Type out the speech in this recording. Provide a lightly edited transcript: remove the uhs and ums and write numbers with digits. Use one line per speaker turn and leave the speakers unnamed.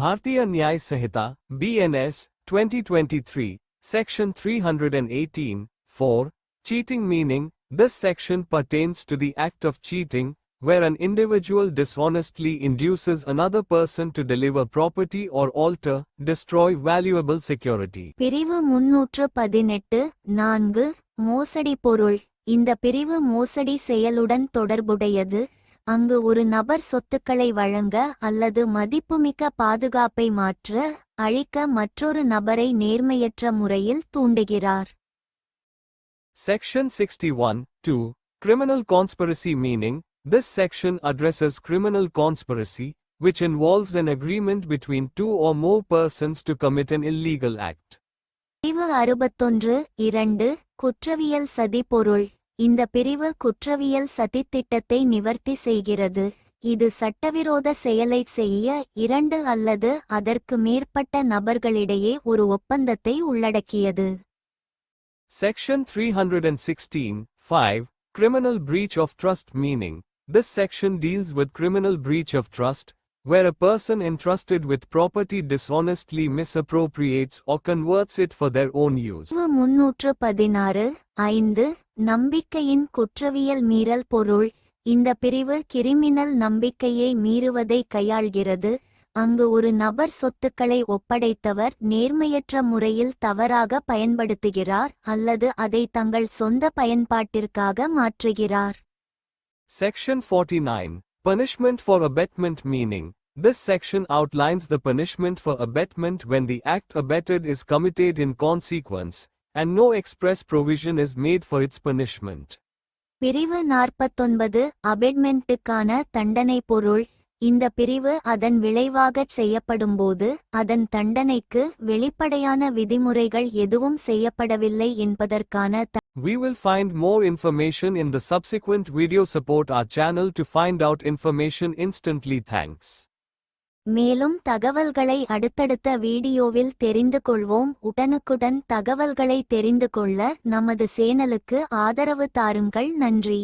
Bharatiya Nyay Sanhita, BNS, 2023, Section 318, 4, Cheating meaning, this section pertains to the act of cheating, where an individual dishonestly induces another person to deliver property or alter, destroy valuable security.
பிரிவு 318 4 மோசடி பொருள். இந்த பிரிவு மோசடி செயலுடன் தொடர்புடையது, அங்கு ஒரு நபர் சொத்துக்களை வழங்க அல்லது மதிப்புமிக்க பாதுகாப்பை மாற்ற, அழிக்க மற்றொரு நபரை நேர்மையற்ற முறையில் தூண்டுகிறார்.
Section 61, 2, Criminal Conspiracy meaning, this section addresses criminal conspiracy, which involves an agreement between two or more persons to commit an illegal act.
பிரிவு 61 2 குற்றவியல் சதி பொருள். இந்த பிரிவு குற்றவியல் சதித்திட்டத்தை நிவர்த்தி செய்கிறது, இது சட்டவிரோத செயலை செய்ய இரண்டு அல்லது அதற்கு மேற்பட்ட நபர்களிடையே ஒரு ஒப்பந்தத்தை உள்ளடக்கியது.
Section 316, 5, Criminal Breach of Trust meaning, this section deals with criminal breach of trust, where a person entrusted with property dishonestly misappropriates or converts it for their own use.
316 5 நம்பிக்கையின் குற்றவியல் மீறல் பொருள். இந்த பிரிவு கிரிமினல் நம்பிக்கையை மீறுவதை கையாள்கிறது, அங்கு ஒரு நபர் சொத்துக்களை ஒப்படைத்தவர் நேர்மையற்ற முறையில் தவறாக பயன்படுத்துகிறார் அல்லது அதை தங்கள் சொந்த பயன்பாட்டிற்காக மாற்றுகிறார்.
Section 49, Punishment for Abetment meaning, this section outlines the punishment for abetment when the act abetted is committed in consequence, and no express provision is made for its punishment.
பிரிவு 49 அபெட்மெண்ட்டுக்கான தண்டனை பொருள். இந்த பிரிவு அதன் விளைவாகச் செய்யப்படும்போது அதன் தண்டனைக்கு வெளிப்படையான விதிமுறைகள் எதுவும் செய்யப்படவில்லை என்பதற்கான
We will find more information in the subsequent video. Support our channel to find out information instantly. Thanks.
மேலும் தகவல்களை அடுத்தடுத்த வீடியோவில் தெரிந்து கொள்வோம். உடனுக்குடன் தகவல்களை தெரிந்து கொள்ள நமது சேனலுக்கு ஆதரவு தாருங்கள். நன்றி.